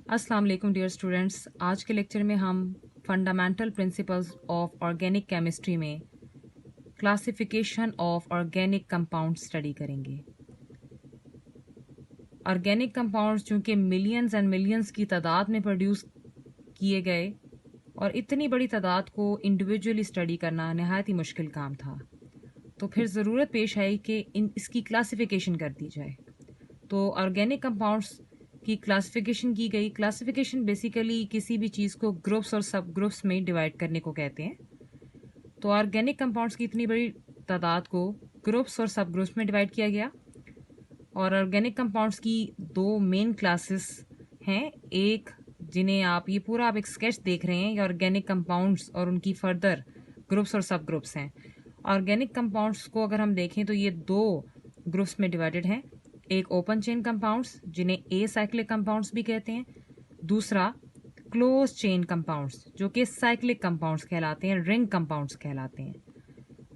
अस्सलाम वालेकुम dear students. आज के लेक्चर में हम fundamental principles of organic chemistry में classification of organic compound study करेंगे। ऑर्गेनिक कंपाउंड्स चूँकि मिलियंस एंड मिलियंस की तादाद में प्रोड्यूस किए गए और इतनी बड़ी तादाद को इंडिविजुअली स्टडी करना नहायत ही मुश्किल काम था, तो फिर ज़रूरत पेश आई कि इसकी क्लासिफिकेशन कर दी जाए। तो ऑर्गेनिक कंपाउंड्स की क्लासिफिकेशन की गई। क्लासिफिकेशन बेसिकली किसी भी चीज़ को ग्रुप्स और सब ग्रुप्स में डिवाइड करने को कहते हैं। तो ऑर्गेनिक कंपाउंड्स की इतनी बड़ी तादाद को ग्रुप्स और सब ग्रुप्स में डिवाइड किया गया। और ऑर्गेनिक कंपाउंड्स की दो मेन क्लासेस हैं। एक जिन्हें आप ये पूरा आप एक स्केच देख रहे हैं, ये ऑर्गेनिक कंपाउंड्स और उनकी फर्दर ग्रुप्स और सब ग्रुप्स हैं। ऑर्गेनिक कंपाउंड्स को अगर हम देखें तो ये दो ग्रुप्स में डिवाइडेड हैं। एक ओपन चेन कंपाउंड्स जिन्हें एसाइक्लिक कंपाउंड्स भी कहते हैं, दूसरा क्लोज चेन कंपाउंड्स जो कि साइक्लिक कंपाउंड्स कहलाते हैं, रिंग कंपाउंड्स कहलाते हैं।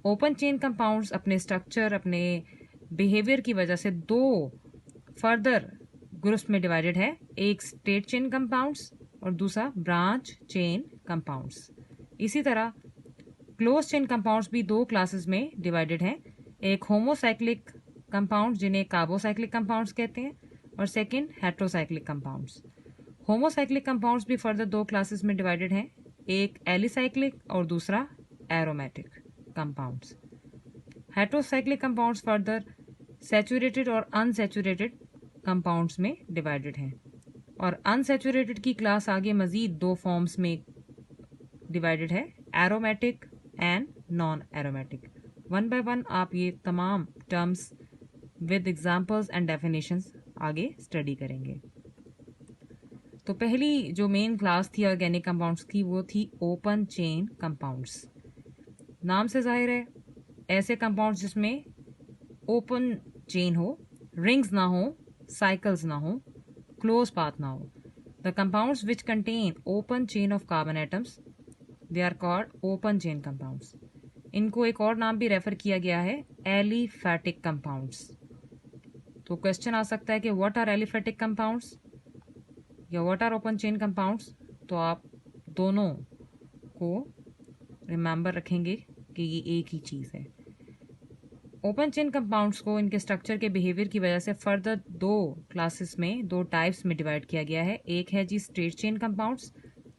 ओपन चेन कंपाउंड्स अपने स्ट्रक्चर, अपने बिहेवियर की वजह से दो फर्दर ग्रुप्स में डिवाइडेड है। एक स्ट्रेट चेन कंपाउंड्स और दूसरा ब्रांच चेन कंपाउंड्स। इसी तरह क्लोज चेन कंपाउंड्स भी दो क्लासेस में डिवाइडेड हैं। एक होमोसाइक्लिक कंपाउंड जिन्हें कार्बोसाइक्लिक कंपाउंड्स कहते हैं और second heterocyclic compounds. Homocyclic compounds भी फर्दर दो क्लासेस में डिवाइडेड हैं। एक एलिसाइक्लिक और दूसरा aromatic compounds. Heterocyclic compounds further saturated और अनसैचुरेटेड कंपाउंड्स में डिवाइडेड हैं। और अनसैचुरेटेड की क्लास आगे मजीद दो फॉर्म्स में डिवाइडेड है, aromatic and non aromatic. One by one आप ये तमाम terms with examples and definitions आगे स्टडी करेंगे। तो पहली जो मेन क्लास थी ऑर्गेनिक कंपाउंड्स की वो थी ओपन चेन कंपाउंड्स। नाम से जाहिर है ऐसे कंपाउंड्स जिसमें ओपन चेन हो, रिंग्स ना हो, साइकिल्स ना हो, क्लोज पाथ ना हो। The compounds which contain open chain of carbon atoms they are called open chain compounds. इनको एक और नाम भी रेफर किया गया है, एलिफैटिक कंपाउंड्स। तो क्वेश्चन आ सकता है कि व्हाट आर एलिफैटिक कंपाउंड्स या what are open chain compounds. तो आप दोनों को रिमेंबर रखेंगे कि ये एक ही चीज़ है। ओपन चेन कंपाउंड्स को इनके स्ट्रक्चर के बिहेवियर की वजह से फर्दर दो क्लासेस में, दो टाइप्स में डिवाइड किया गया है। एक है जी स्ट्रेट चेन कंपाउंड्स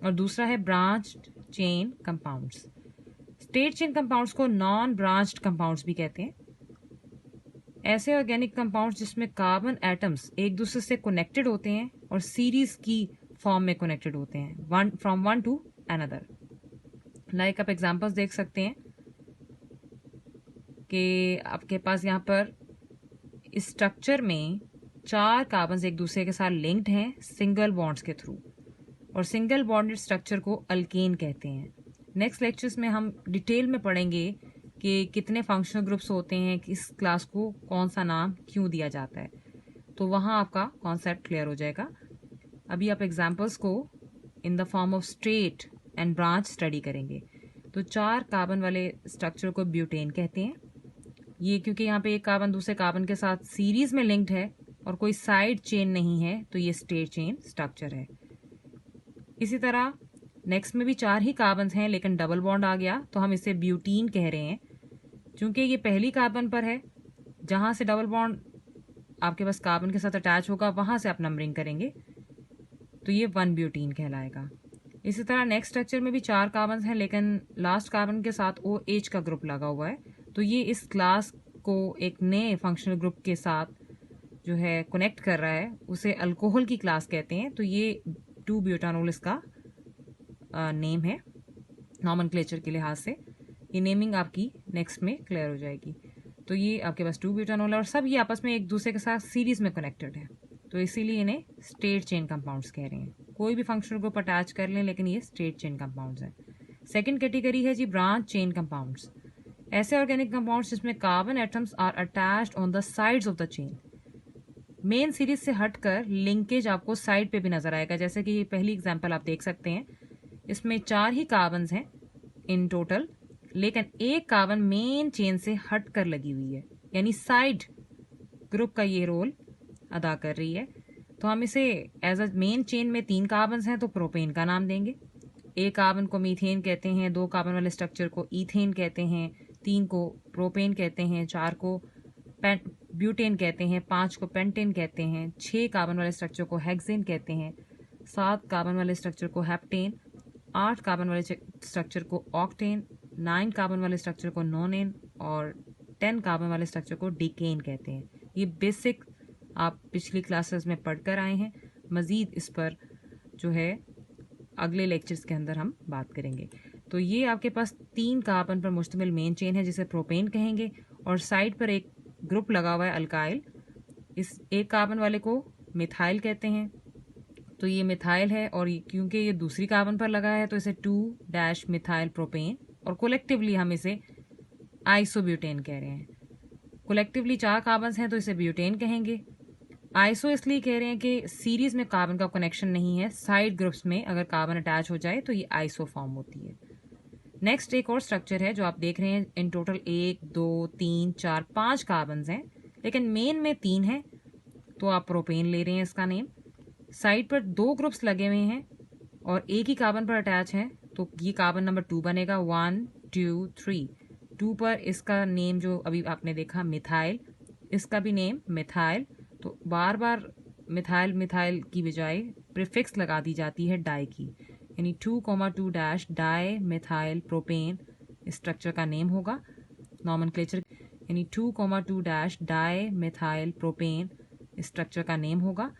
और दूसरा है branch chain compounds. Straight chain compounds को नॉन ब्रांच्ड कंपाउंड्स भी कहते हैं। ऐसे ऑर्गेनिक कंपाउंड्स जिसमें कार्बन एटम्स एक दूसरे से कनेक्टेड होते हैं और सीरीज की फॉर्म में कनेक्टेड होते हैं, from one two another. Like आप एग्जांपल्स देख सकते हैं कि आपके पास यहाँ पर इस स्ट्रक्चर में चार कार्बन्स एक दूसरे के साथ लिंक्ड हैं सिंगल बॉन्ड्स के थ्रू, और सिंगल बॉन्डेड स्ट्रक्चर को अल्केन कहते हैं। नेक्स्ट लेक्चर्स में हम डिटेल में पढ़ेंगे कि कितने फंक्शनल ग्रुप्स होते हैं, किस क्लास को कौन सा नाम क्यों दिया जाता है, तो वहाँ आपका कॉन्सेप्ट क्लियर हो जाएगा। अभी आप एग्जांपल्स को in the form of straight and branch study करेंगे। तो चार कार्बन वाले स्ट्रक्चर को ब्यूटेन कहते हैं। ये क्योंकि यहाँ पे एक कार्बन दूसरे कार्बन के साथ सीरीज में लिंक्ड है और कोई साइड चेन नहीं है, तो ये स्ट्रेट चेन स्ट्रक्चर है। इसी तरह नेक्स्ट में भी चार ही कार्बन हैं लेकिन डबल बॉन्ड आ गया, तो हम इसे ब्यूटीन कह रहे हैं। चूंकि ये पहली कार्बन पर है, जहाँ से डबल बॉन्ड आपके पास कार्बन के साथ अटैच होगा वहाँ से आप नंबरिंग करेंगे, तो ये वन ब्यूटीन कहलाएगा। इसी तरह नेक्स्ट स्ट्रक्चर में भी चार कार्बन हैं लेकिन लास्ट कार्बन के साथ OH का ग्रुप लगा हुआ है, तो ये इस क्लास को एक नए फंक्शनल ग्रुप के साथ जो है कनेक्ट कर रहा है, उसे अल्कोहल की क्लास कहते हैं। तो ये 2-ब्यूटानोल इसका नेम है नॉमेनक्लेचर के लिहाज से। ये नेमिंग आपकी नेक्स्ट में क्लियर हो जाएगी। तो ये आपके पास 2-ब्यूटानोल है और सब ये आपस में एक दूसरे के साथ सीरीज में कनेक्टेड है, तो इसीलिए इन्हें स्ट्रेट चेन कंपाउंड्स कह रहे हैं। कोई भी फंक्शनल ग्रुप अटैच कर लें लेकिन ये स्ट्रेट चेन कंपाउंड्स हैं। सेकेंड कैटेगरी है जी ब्रांच चेन कंपाउंड्स। ऐसे ऑर्गेनिक कंपाउंड्स जिसमें carbon atoms are attached on the sides of the chain. Main series से हटकर लिंकेज आपको साइड पे भी नजर आएगा, जैसे कि ये पहली एग्जांपल आप देख सकते हैं। इसमें चार ही कार्बन्स हैं इन टोटल, लेकिन एक कार्बन मेन चेन से हट कर लगी हुई है, यानी साइड ग्रुप का ये रोल अदा कर रही है। तो तो हम इसे एज अ मेन चेन में 3 कार्बन हैं तो प्रोपेन का नाम देंगे। एक कार्बन को मीथेन कहते हैं, 2 कार्बन वाले स्ट्रक्चर को ईथेन कहते हैं, 3 को प्रोपेन कहते हैं, 4 को ब्यूटेन कहते हैं, 5 को पेंटेन कहते हैं, 6 कार्बन वाले स्ट्रक्चर को हेक्सेन कहते हैं, 7 कार्बन वाले स्ट्रक्चर को हेप्टेन, 8 कार्बन वाले स्ट्रक्चर को ऑक्टेन, 9 कार्बन वाले स्ट्रक्चर को नोनेन और 10 कार्बन वाले स्ट्रक्चर को डिकेन कहते हैं। ये बेसिक आप पिछली क्लासेस में पढ़कर आए हैं। मज़ीद इस पर जो है अगले लेक्चर्स के अंदर हम बात करेंगे। तो ये आपके पास 3 कार्बन पर मुश्तमिल मेन चेन है जिसे प्रोपेन कहेंगे, और साइड पर एक ग्रुप लगा हुआ है अल्काइल। इस एक कार्बन वाले को मिथाइल कहते हैं। तो ये मिथाइल है, और क्योंकि ये दूसरी कार्बन पर लगा है तो इसे 2 मिथाइल प्रोपेन, और कोलेक्टिवली हम इसे आइसोब्यूटेन कह रहे हैं। कोलेक्टिवली 4 कार्बन हैं तो इसे ब्यूटेन कहेंगे। आइसो इसलिए कह रहे हैं कि सीरीज में कार्बन का कनेक्शन नहीं है, साइड ग्रुप्स में अगर कार्बन अटैच हो जाए तो ये आइसो फॉर्म होती है। नेक्स्ट एक और स्ट्रक्चर है जो आप देख रहे हैं। इन टोटल 1 2 3 4 5 कार्बन हैं, लेकिन मेन में 3 है तो आप प्रोपेन ले रहे हैं इसका नेम। साइड पर 2 ग्रुप्स लगे हुए हैं और एक ही कार्बन पर अटैच है तो ये कार्बन नंबर 2 बनेगा। 1 2 3 2 पर इसका नेम जो अभी आपने देखा मिथाइल, इसका भी नेम मिथाइल। तो बार बार मिथाइल मिथाइल की बजाय प्रीफिक्स लगा दी जाती है डाई की, यानी 2,2 डाई मिथाइल प्रोपेन स्ट्रक्चर का नेम होगा। नॉमेनक्लेचर यानी 2,2 डाई मिथाइल प्रोपेन स्ट्रक्चर का नेम होगा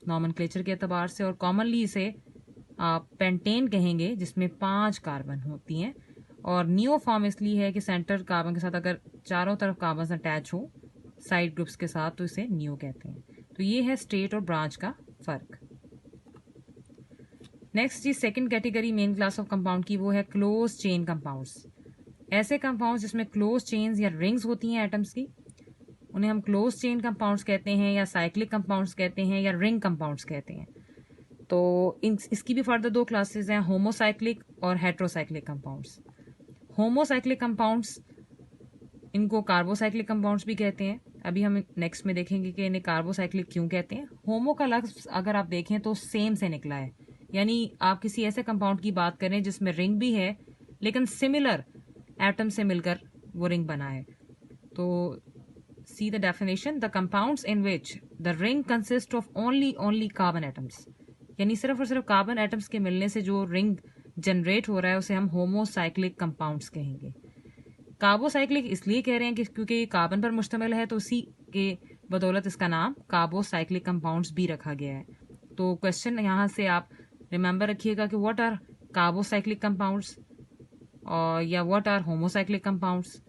नॉमेनक्लेचर के अतबार से। और कॉमनली इसे आप पेंटेन कहेंगे जिसमें 5 कार्बन होती हैं, और नियो फॉर्म इसलिए है कि सेंटर कार्बन के साथ अगर चारों तरफ कार्बन अटैच हो साइड ग्रुप्स के साथ तो इसे नियो कहते हैं। तो ये है स्टेट और ब्रांच का फर्क। नेक्स्ट जी second category main class of compound की, वो है क्लोज चेन कंपाउंड्स। ऐसे कंपाउंड्स जिसमें क्लोज चेन्स या रिंग्स होती हैं एटम्स की, उन्हें हम क्लोज चेन कंपाउंड्स कहते हैं, या साइक्लिक कंपाउंड्स कहते हैं, या रिंग कंपाउंड्स कहते हैं। तो इसकी भी फर्दर 2 क्लासेस हैं, होमोसाइक्लिक और हेट्रोसाइक्लिक कंपाउंड्स। होमोसाइक्लिक कंपाउंड्स इनको कार्बोसाइक्लिक कंपाउंड्स भी कहते हैं। अभी हम नेक्स्ट में देखेंगे कि इन्हें कार्बोसाइक्लिक क्यों कहते हैं। होमो का लफ्ज़ अगर आप देखें तो सेम से निकला है, यानी आप किसी ऐसे कंपाउंड की बात करें जिसमें रिंग भी है लेकिन सिमिलर एटम से मिलकर वो रिंग बना है। तो see the definition, the compounds in which the ring consist of only carbon atoms, यानी सिर्फ और सिर्फ कार्बन एटम्स के मिलने से जो रिंग जनरेट हो रहा है उसे हम होमोसाइक्लिक कंपाउंड्स कहेंगे। कार्बोसाइक्लिक इसलिए कह रहे हैं कि क्योंकि ये कार्बन पर मुश्तमिल है, तो उसी के बदौलत इसका नाम कार्बोसाइक्लिक कंपाउंड्स भी रखा गया है। तो क्वेश्चन यहाँ से आप रिमेंबर रखिएगा कि व्हाट आर कार्बोसाइक्लिक कंपाउंड्स और या व्हाट आर होमोसाइक्लिक कंपाउंड्स।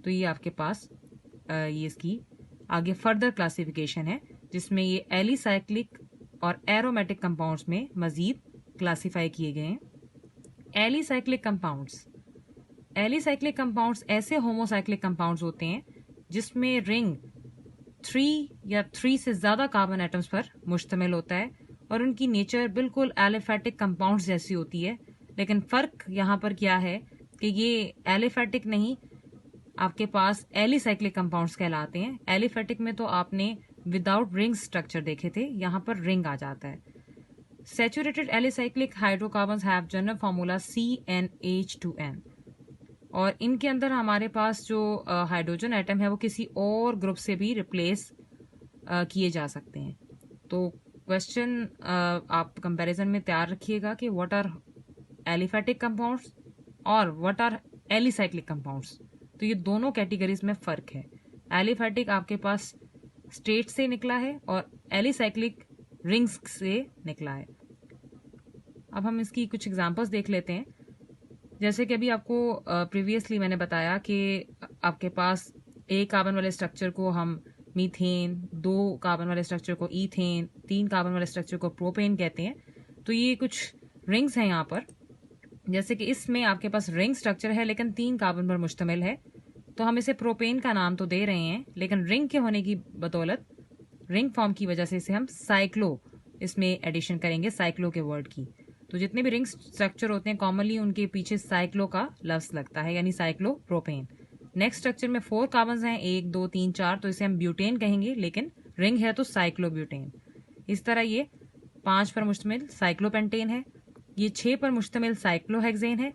तो ये आपके पास ये इसकी आगे फर्दर क्लासिफिकेशन है जिसमें ये एलिसाइक्लिक और एरोमेटिक कंपाउंड्स में मजीद क्लासिफाई किए गए हैं। एलिसाइक्लिक कंपाउंड्स ऐसे होमोसाइक्लिक कंपाउंड्स होते हैं जिसमें रिंग 3 या 3 से ज़्यादा कार्बन एटम्स पर मुश्तमिल होता है, और उनकी नेचर बिल्कुल एलिफेटिक कंपाउंड्स जैसी होती है। लेकिन फ़र्क यहाँ पर क्या है कि ये एलिफेटिक नहीं, आपके पास एलिसाइक्लिक कंपाउंड्स कहलाते हैं। एलिफेटिक में तो आपने विदाउट रिंग स्ट्रक्चर देखे थे, यहाँ पर रिंग आ जाता है। Saturated alicyclic hydrocarbons have general formula CnH2n, और इनके अंदर हमारे पास जो हाइड्रोजन एटम है वो किसी और ग्रुप से भी रिप्लेस किए जा सकते हैं। तो क्वेश्चन आप कंपैरिजन में तैयार रखिएगा कि व्हाट आर एलिफेटिक कंपाउंड्स और व्हाट आर एलिसाइक्लिक कंपाउंड्स। तो ये दोनों कैटेगरीज में फ़र्क है। एलिफेटिक आपके पास स्टेट से निकला है और एलिसाइक्लिक रिंग्स से निकला है। अब हम इसकी कुछ एग्जांपल्स देख लेते हैं। जैसे कि अभी आपको प्रीवियसली मैंने बताया कि आपके पास एक कार्बन वाले स्ट्रक्चर को हम मीथेन, 2 कार्बन वाले स्ट्रक्चर को ईथेन, 3 कार्बन वाले स्ट्रक्चर को प्रोपेन कहते हैं। तो ये कुछ रिंग्स हैं यहाँ पर, जैसे कि इसमें आपके पास रिंग स्ट्रक्चर है लेकिन 3 कार्बन पर मुश्तमिल है, तो हम इसे प्रोपेन का नाम तो दे रहे हैं, लेकिन रिंग के होने की बदौलत, रिंग फॉर्म की वजह से इसे हम साइक्लो इसमें एडिशन करेंगे, साइक्लो के वर्ड की। तो जितने भी रिंग स्ट्रक्चर होते हैं कॉमनली उनके पीछे साइक्लो का लफ्ज़ लगता है, यानी साइक्लो प्रोपेन। नेक्स्ट स्ट्रक्चर में 4 कार्बन हैं, 1 2 3 4, तो इसे हम ब्यूटेन कहेंगे, लेकिन रिंग है तो साइक्लो ब्यूटेन। इस तरह ये 5 पर मुश्तमिल साइक्लोपेंटेन है, ये 6 पर मुश्तमिल साइक्लोहेक्सेन है,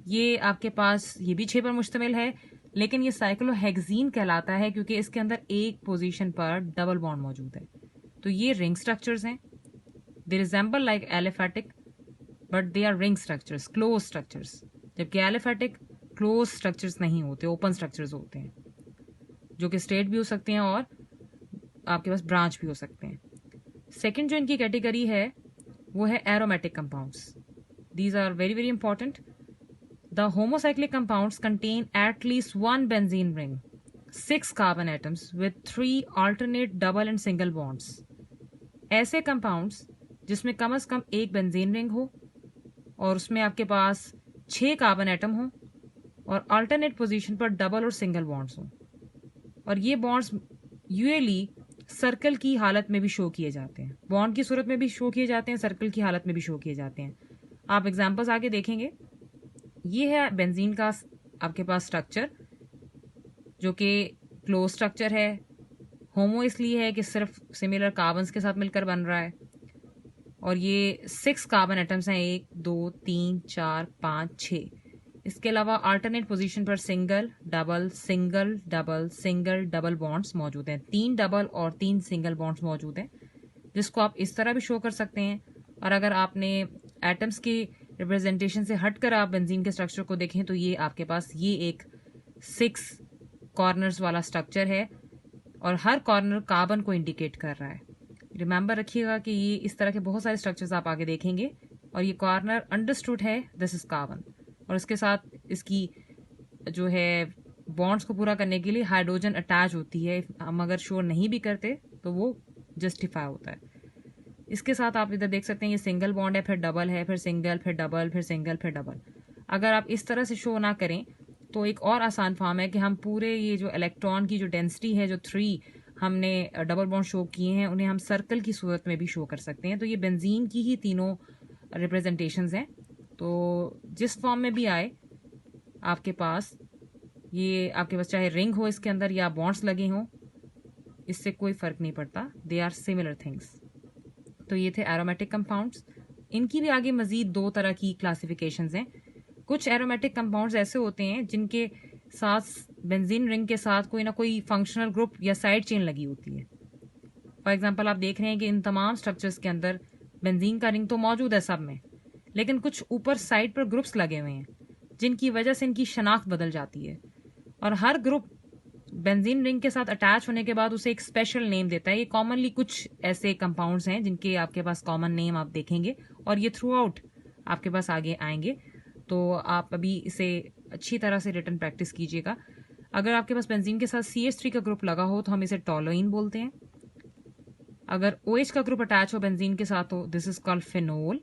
ये आपके पास ये भी 6 पर मुश्तमिल है, लेकिन ये साइक्लोहेक्सीन कहलाता है क्योंकि इसके अंदर एक पोजीशन पर डबल बॉन्ड मौजूद है। तो ये रिंग स्ट्रक्चर्स हैं, they resemble like aliphatic but they R ring structures, close structures, जबकि एलिफेटिक क्लोज स्ट्रक्चर्स नहीं होते, ओपन स्ट्रक्चर्स होते हैं जो कि स्ट्रेट भी हो सकते हैं और आपके पास ब्रांच भी हो सकते हैं। सेकेंड जो इनकी कैटेगरी है वो है aromatic compounds. These are very very important. The homocyclic compounds contain at least one benzene ring, 6 carbon atoms with 3 alternate double and single bonds. ऐसे compounds जिसमें कम से कम एक बेंजीन रिंग हो और उसमें आपके पास 6 कार्बन एटम हो और अल्टरनेट पोजीशन पर डबल और सिंगल बॉन्ड्स हो, और ये बॉन्ड्स यूजुअली सर्कल की हालत में भी शो किए जाते हैं, बॉन्ड की सूरत में भी शो किए जाते हैं, सर्कल की हालत में भी शो किए जाते हैं। आप एग्जाम्पल्स आगे देखेंगे। ये है बेंजीन का आपके पास स्ट्रक्चर जो कि क्लोज स्ट्रक्चर है। होमो इसलिए है कि सिर्फ सिमिलर कार्बन्स के साथ मिलकर बन रहा है, और ये 6 कार्बन एटम्स हैं, 1 2 3 4 5 6। इसके अलावा अल्टरनेट पोजीशन पर single double single double single double bonds मौजूद हैं, 3 डबल और 3 सिंगल बॉन्ड्स मौजूद हैं, जिसको आप इस तरह भी शो कर सकते हैं। और अगर आपने एटम्स की रिप्रेजेंटेशन से हटकर आप बेंजीन के स्ट्रक्चर को देखें तो ये आपके पास ये एक 6 कॉर्नर्स वाला स्ट्रक्चर है और हर कॉर्नर कार्बन को इंडिकेट कर रहा है। रिमेंबर रखिएगा कि ये इस तरह के बहुत सारे स्ट्रक्चर्स आप आगे देखेंगे, और ये कॉर्नर अंडरस्टूड है दिस इज कार्बन, और इसके साथ इसकी जो है बॉन्ड्स को पूरा करने के लिए हाइड्रोजन अटैच होती है। हम अगर शो नहीं भी करते तो वो जस्टिफाई होता है। इसके साथ आप इधर देख सकते हैं ये सिंगल बॉन्ड है, फिर डबल है, फिर सिंगल, फिर डबल, फिर सिंगल, फिर डबल। अगर आप इस तरह से शो ना करें तो एक और आसान फॉर्म है कि हम पूरे ये जो इलेक्ट्रॉन की जो डेंसिटी है, जो 3 हमने डबल बॉन्ड शो किए हैं, उन्हें हम सर्कल की सूरत में भी शो कर सकते हैं। तो ये बेंजीन की ही तीनों रिप्रेजेंटेशंस हैं। तो जिस फॉर्म में भी आए आपके पास चाहे रिंग हो इसके अंदर या बॉन्ड्स लगे हों, इससे कोई फ़र्क नहीं पड़ता, दे आर सिमिलर थिंग्स। तो ये थे एरोमेटिक कंपाउंड्स। इनकी भी आगे मजीद 2 तरह की क्लासिफिकेशंस हैं। कुछ एरोमेटिक कंपाउंड्स ऐसे होते हैं जिनके साथ बेंजीन रिंग के साथ कोई ना कोई फंक्शनल ग्रुप या साइड चेन लगी होती है। फॉर एग्जांपल आप देख रहे हैं कि इन तमाम स्ट्रक्चर्स के अंदर बेंजीन का रिंग तो मौजूद है सब में, लेकिन कुछ ऊपर साइड पर ग्रुप्स लगे हुए हैं जिनकी वजह से इनकी शनाख्त बदल जाती है, और हर ग्रुप बेंजीन रिंग के साथ अटैच होने के बाद उसे एक स्पेशल नेम देता है। ये कॉमनली कुछ ऐसे कंपाउंड्स हैं जिनके आपके पास कॉमन नेम आप देखेंगे, और ये थ्रू आउट आपके पास आगे आएंगे। तो आप अभी इसे अच्छी तरह से रिटन प्रैक्टिस कीजिएगा। अगर आपके पास बेंजीन के साथ CH3 का ग्रुप लगा हो तो हम इसे टोलोइन बोलते हैं। अगर OH का ग्रुप अटैच हो बेंजीन के साथ हो दिस इज कॉल्ड फिनोल।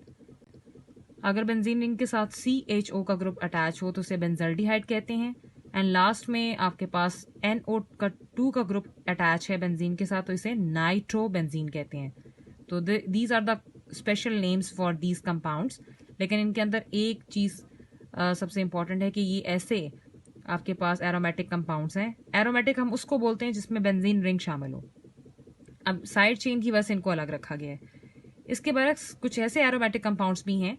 अगर बेंजीन रिंग के साथ CHO का ग्रुप अटैच हो तो उसे बेंजल्डिहाइड कहते हैं। एंड लास्ट में आपके पास NO2 का ग्रुप अटैच है बेंजीन के साथ तो इसे नाइट्रो बेंजीन कहते हैं। तो these are the special names for these compounds. लेकिन इनके अंदर एक चीज़ सबसे इंपॉर्टेंट है कि ये ऐसे आपके पास एरोमेटिक कंपाउंड्स हैं। एरोमेटिक हम उसको बोलते हैं जिसमें बेंजीन रिंग शामिल हो। अब साइड चेन की वजह से इनको अलग रखा गया है। इसके बरक्स कुछ ऐसे एरोमेटिक कंपाउंड्स भी हैं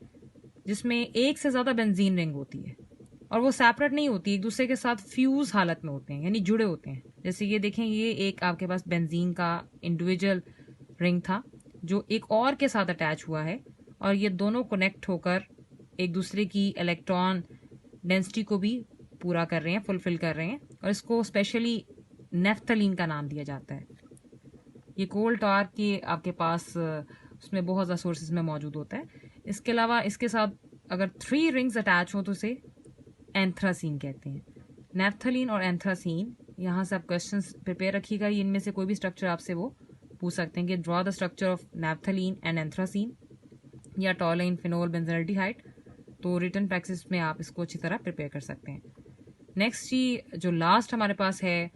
जिसमें एक से ज़्यादा बेंजीन रिंग होती है, और वो सेपरेट नहीं होती, एक दूसरे के साथ फ्यूज हालत में होते हैं, यानी जुड़े होते हैं। जैसे ये देखें, ये एक आपके पास बेंजीन का इंडिविजुअल रिंग था जो एक और के साथ अटैच हुआ है, और ये दोनों कनेक्ट होकर एक दूसरे की इलेक्ट्रॉन डेंसिटी को भी पूरा कर रहे हैं, फुलफिल कर रहे हैं, और इसको स्पेशली नेफ्थलीन का नाम दिया जाता है। ये कोल टार के आपके पास उसमें बहुत ज़्यादा सोर्सेज में मौजूद होता है। इसके अलावा इसके साथ अगर 3 रिंग्स अटैच हो तो उसे एंथ्रासीन कहते हैं। नेफ्थलीन और एंथ्रासीन, यहाँ से आप क्वेश्चंस प्रिपेयर रखिएगा, इनमें से कोई भी स्ट्रक्चर आपसे वो पूछ सकते हैं कि draw the structure of naphthalene and anthracene या टोलोइन फिनोल बेंजल्डिहाइड। तो रिटन प्रैक्टिस में आप इसको अच्छी तरह प्रिपेयर कर सकते हैं। नेक्स्ट जी जो लास्ट हमारे पास है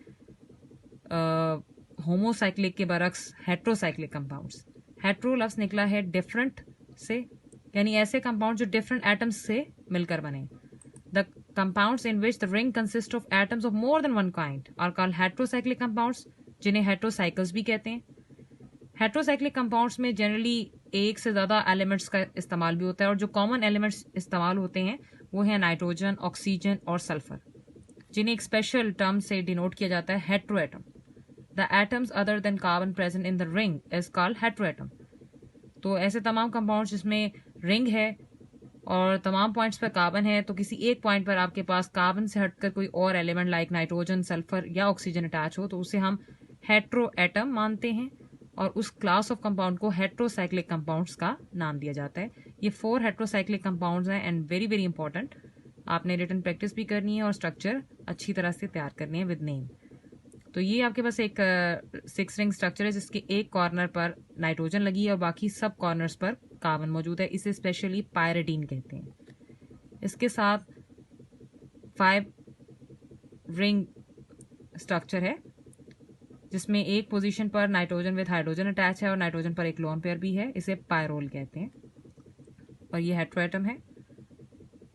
होमोसाइक्लिक के बरक्स हेट्रोसाइक्लिक कंपाउंड्स। हेट्रो लफ्ज निकला है डिफरेंट से, यानी ऐसे कंपाउंड जो डिफरेंट एटम्स से मिलकर बने। The compounds in which the ring consist of atoms of more than one kind are called heterocyclic compounds, जिन्हें हेट्रोसाइकल्स भी कहते हैं। हेट्रोसाइक्लिक कंपाउंड्स में जनरली एक से ज़्यादा एलिमेंट्स का इस्तेमाल भी होता है और जो कॉमन एलिमेंट्स इस्तेमाल होते हैं वो हैं नाइट्रोजन, ऑक्सीजन और सल्फर, जिन्हें एक स्पेशल टर्म से डिनोट किया जाता है heteroatom. The atoms other than carbon present in the ring is called heteroatom. तो ऐसे तमाम कंपाउंड्स जिसमें रिंग है और तमाम पॉइंट्स पर कार्बन है, तो किसी एक पॉइंट पर आपके पास कार्बन से हटकर कोई और एलिमेंट लाइक नाइट्रोजन, सल्फर या ऑक्सीजन अटैच हो, तो उसे हम हेट्रोएटम मानते हैं और उस क्लास ऑफ कंपाउंड को हेट्रोसाइक्लिक कंपाउंड्स का नाम दिया जाता है। ये 4 हेट्रोसाइक्लिक कंपाउंड्स हैं एंड वेरी वेरी इंपॉर्टेंट। आपने रिटन प्रैक्टिस भी करनी है और स्ट्रक्चर अच्छी तरह से तैयार करनी है विद नेम। तो ये आपके पास एक 6 रिंग स्ट्रक्चर है जिसके एक कॉर्नर पर नाइट्रोजन लगी है और बाकी सब कॉर्नर्स पर कार्बन मौजूद है। इसे स्पेशली पायरेडीन कहते हैं। इसके साथ 5 रिंग स्ट्रक्चर है जिसमें एक पोजीशन पर नाइट्रोजन विद हाइड्रोजन अटैच है और नाइट्रोजन पर एक लोन पेयर भी है। इसे पायरोल कहते हैं और ये हेट्रोएटम है।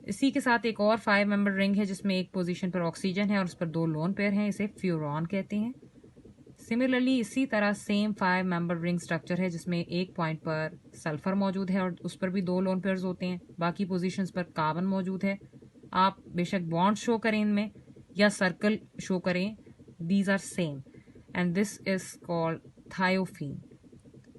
इसी के साथ एक और 5 मेंबर रिंग है जिसमें एक पोजीशन पर ऑक्सीजन है और उस पर 2 लोन पेयर हैं। इसे फ्यूरॉन कहते हैं। सिमिलरली इसी तरह सेम 5 मेंबर रिंग स्ट्रक्चर है जिसमें एक पॉइंट पर सल्फर मौजूद है और उस पर भी 2 लोन पेयर्स होते हैं। बाकी पोजीशंस पर कार्बन मौजूद है। आप बेशक बॉन्ड शो करें इनमें या सर्कल शो करें, these are same and this is called thiophene.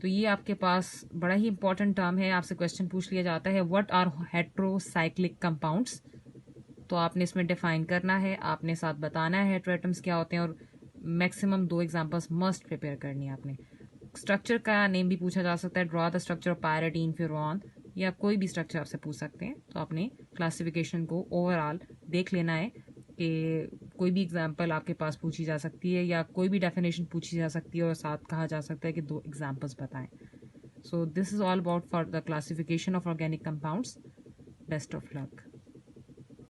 तो ये आपके पास बड़ा ही इंपॉर्टेंट टर्म है। आपसे क्वेश्चन पूछ लिया जाता है व्हाट आर हेट्रोसाइक्लिक कंपाउंड्स, तो आपने इसमें डिफाइन करना है, आपने साथ बताना है हेट्रोएटम्स क्या होते हैं और मैक्सिमम 2 एग्जांपल्स मस्ट प्रिपेयर करनी है आपने। स्ट्रक्चर का नेम भी पूछा जा सकता है, draw the structure of pyridine, furan, या कोई भी स्ट्रक्चर आपसे पूछ सकते हैं। तो आपने क्लासिफिकेशन को ओवरऑल देख लेना है कि कोई भी एग्जाम्पल आपके पास पूछी जा सकती है या कोई भी डेफिनेशन पूछी जा सकती है और साथ कहा जा सकता है कि 2 एग्जाम्पल्स बताएं। So this is all about for the classification of organic compounds. Best of luck.